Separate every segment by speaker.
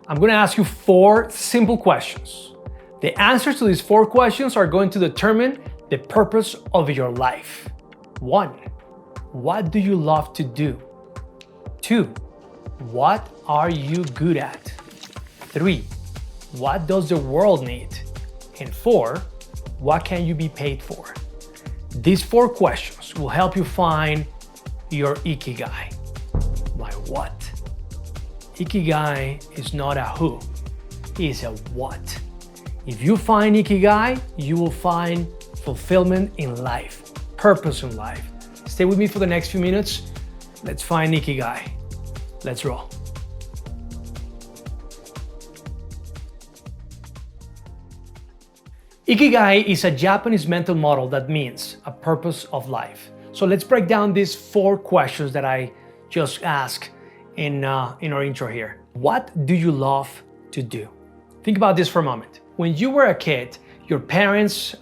Speaker 1: I'm going to ask you 4 simple questions. The answers to these 4 questions are going to determine the purpose of your life. 1. What do you love to do? 2. What are you good at? 3. What does the world need? And 4. What can you be paid for? These 4 questions will help you find your Ikigai. My what? Ikigai is not a who, it's a what. If you find Ikigai, you will find fulfillment in life, purpose in life. Stay with me for the next few minutes. Let's find Ikigai. Let's roll. Ikigai is a Japanese mental model that means a purpose of life. So let's break down these 4 questions that I just asked in our intro here. What do you love to do? Think about this for a moment. When you were a kid, your parents,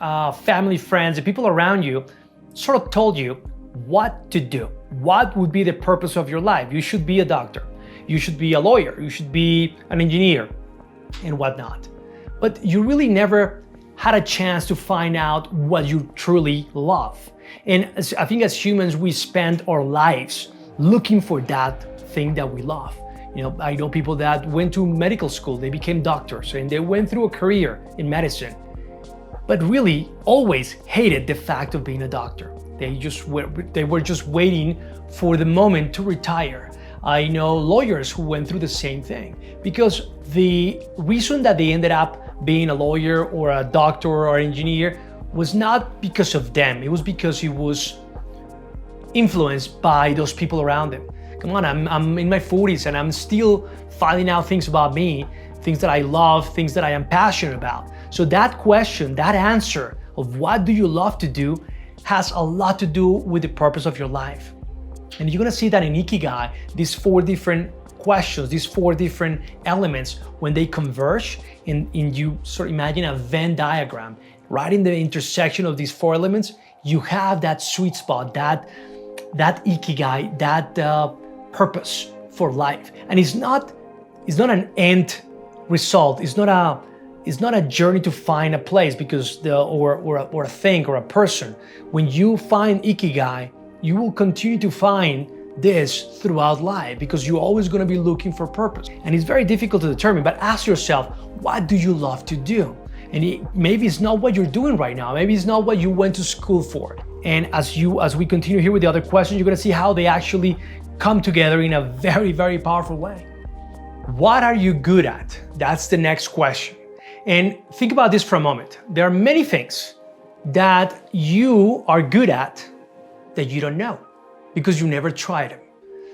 Speaker 1: family, friends, the people around you sort of told you what to do. What would be the purpose of your life? You should be a doctor. You should be a lawyer. You should be an engineer and whatnot. But you really never had a chance to find out what you truly love. And I think as humans, we spend our lives looking for that thing that we love. I know people that went to medical school, they became doctors, and they went through a career in medicine, but really always hated the fact of being a doctor. They were just waiting for the moment to retire. I know lawyers who went through the same thing, because the reason that they ended up being a lawyer or a doctor or an engineer was not because of them. It was because he was influenced by those people around them. Come on, I'm in my 40s and I'm still finding out things about me, things that I love, things that I am passionate about. So that question, that answer of what do you love to do has a lot to do with the purpose of your life. And you're gonna see that in Ikigai, these 4 different questions, these 4 different elements, when they converge, and you sort of imagine a Venn diagram, right in the intersection of these 4 elements, you have that sweet spot, that Ikigai, that purpose for life. And it's not an end result. It's not a journey to find a place or a thing or a person. When you find Ikigai, you will continue to find this throughout life, because you're always going to be looking for purpose. And it's very difficult to determine, but ask yourself, what do you love to do? And maybe it's not what you're doing right now. Maybe it's not what you went to school for. And as we continue here with the other questions, you're going to see how they actually come together in a very, very powerful way. What are you good at? That's the next question. And think about this for a moment. There are many things that you are good at that you don't know because you never tried them.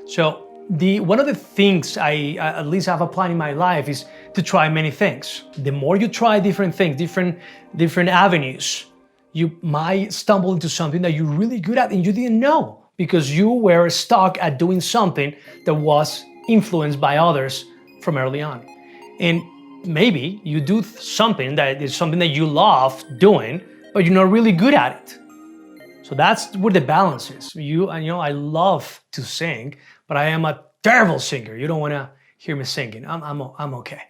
Speaker 1: So one of the things I at least have applied in my life is to try many things. The more you try different things, different avenues, you might stumble into something that you're really good at and you didn't know, because you were stuck at doing something that was influenced by others from early on. And maybe you do something that is something that you love doing, but you're not really good at it. So that's where the balance is. I love to sing, but I am a terrible singer. You don't want to hear me singing. I'm okay.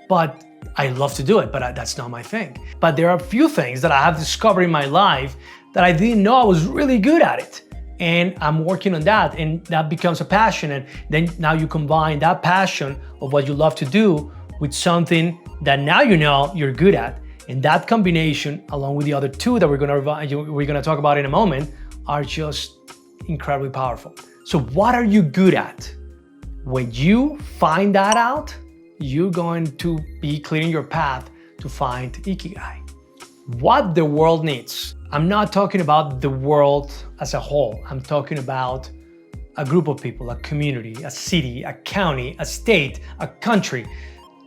Speaker 1: But I love to do it, but that's not my thing. But there are a few things that I have discovered in my life that I didn't know I was really good at it. And I'm working on that, and that becomes a passion. And then now you combine that passion of what you love to do with something that now you know you're good at. And that combination, along with the other 2 that we're gonna talk about in a moment, are just incredibly powerful. So what are you good at? When you find that out, you're going to be clearing your path to find Ikigai. What the world needs. I'm not talking about the world as a whole. I'm talking about a group of people, a community, a city, a county, a state, a country,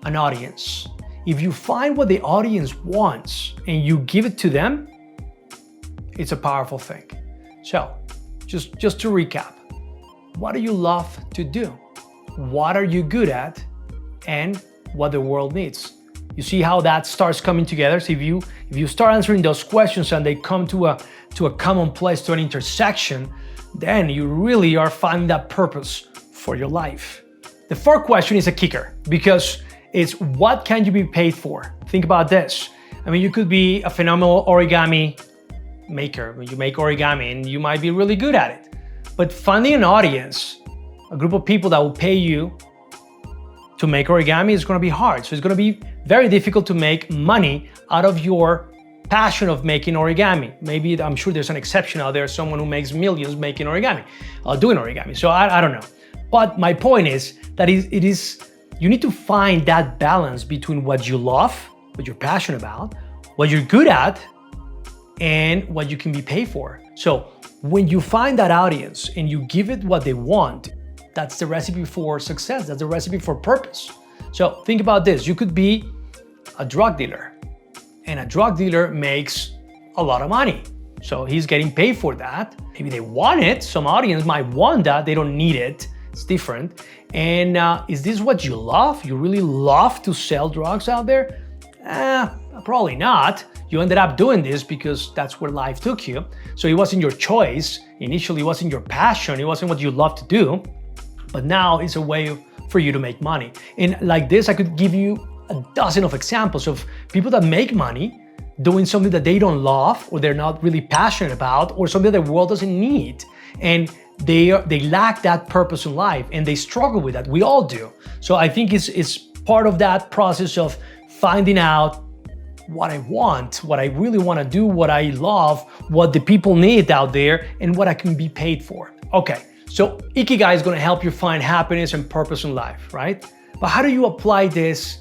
Speaker 1: an audience. If you find what the audience wants and you give it to them, it's a powerful thing. So, just to recap, what do you love to do? What are you good at? And what the world needs. You see how that starts coming together? So if you start answering those questions and they come to a common place, to an intersection, then you really are finding that purpose for your life. The fourth question is a kicker because it's what can you be paid for? Think about this. I mean, you could be a phenomenal origami maker. You make origami and you might be really good at it. But finding an audience, a group of people that will pay you to make origami is going to be hard. So it's going to be very difficult to make money out of your passion of making origami. Maybe, I'm sure there's an exception out there, someone who makes millions making origami, doing origami. So I don't know. But my point is that you need to find that balance between what you love, what you're passionate about, what you're good at, and what you can be paid for. So when you find that audience and you give it what they want, that's the recipe for success. That's the recipe for purpose. So think about this. You could be a drug dealer, and a drug dealer makes a lot of money. So he's getting paid for that. Maybe they want it. Some audience might want that. They don't need it. It's different. And is this what you love? You really love to sell drugs out there? Probably not. You ended up doing this because that's where life took you. So it wasn't your choice. Initially, it wasn't your passion. It wasn't what you love to do. But now it's a way for you to make money. And like this, I could give you a dozen of examples of people that make money doing something that they don't love or they're not really passionate about or something the world doesn't need. And they lack that purpose in life and they struggle with that. We all do. So I think it's part of that process of finding out what I want, what I really want to do, what I love, what the people need out there, and what I can be paid for. Okay. So Ikigai is going to help you find happiness and purpose in life, right? But how do you apply this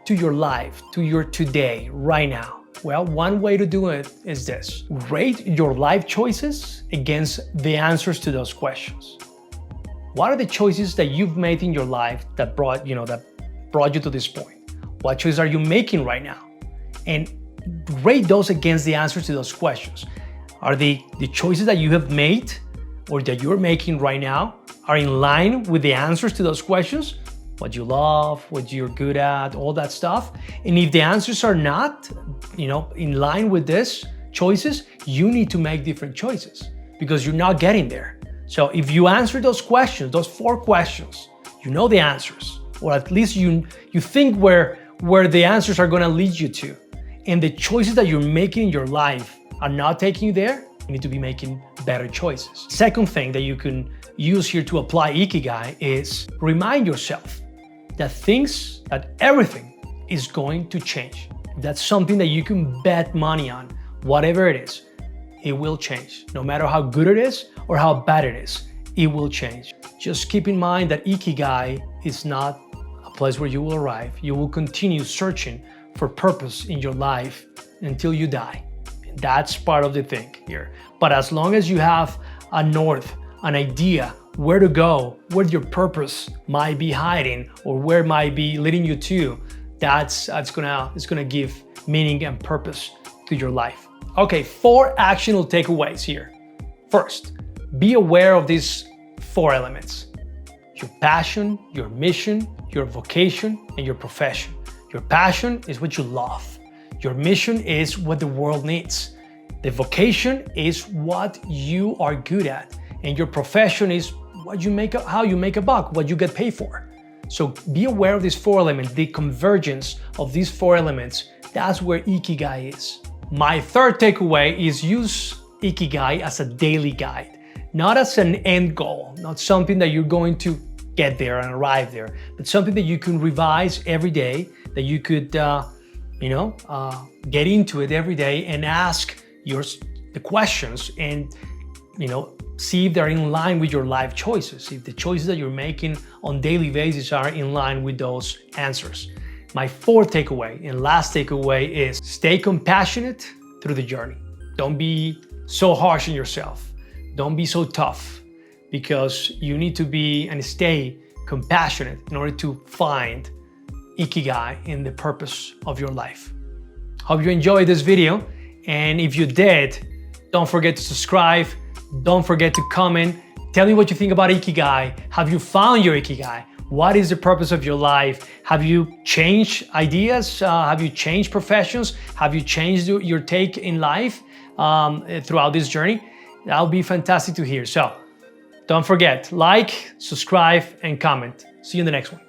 Speaker 1: to your life, to your today, right now? Well, one way to do it is this. Rate your life choices against the answers to those questions. What are the choices that you've made in your life that brought you to this point? What choices are you making right now? And rate those against the answers to those questions. Are the choices that you have made or that you're making right now are in line with the answers to those questions? What you love, what you're good at, all that stuff. And if the answers are not, in line with this choices, you need to make different choices because you're not getting there. So if you answer those questions, those 4 questions, you know the answers, or at least you think where the answers are going to lead you to, and the choices that you're making in your life are not taking you there, you need to be making better choices. Second thing that you can use here to apply Ikigai is remind yourself that everything is going to change. That's something that you can bet money on. Whatever it is, it will change. No matter how good it is or how bad it is, it will change. Just keep in mind that Ikigai is not a place where you will arrive. You will continue searching for purpose in your life until you die. That's part of the thing here. But as long as you have a north, an idea where to go, where your purpose might be hiding or where it might be leading you to, it's gonna give meaning and purpose to your life. Okay, 4 actionable takeaways here. First, be aware of these 4 elements: your passion, your mission, your vocation, and your profession. Your passion is what you love. Your mission is what the world needs. The vocation is what you are good at. And your profession is how you make a buck, what you get paid for. So be aware of these 4 elements, the convergence of these 4 elements. That's where Ikigai is. My third takeaway is use Ikigai as a daily guide, not as an end goal, not something that you're going to get there and arrive there, but something that you can revise every day, that you could, get into it every day and ask the questions and, see if they're in line with your life choices, if the choices that you're making on daily basis are in line with those answers. My 4th takeaway and last takeaway is stay compassionate through the journey. Don't be so harsh on yourself. Don't be so tough, because you need to be and stay compassionate in order to find Ikigai in the purpose of your life. Hope you enjoyed this video, and if you did, don't forget to subscribe. Don't forget to comment. Tell me what you think about Ikigai. Have you found your Ikigai? What is the purpose of your life? Have you changed ideas? Have you changed professions? Have you changed your take in life throughout this journey? That would be fantastic to hear. So don't forget, like, subscribe, and comment. See you in the next one.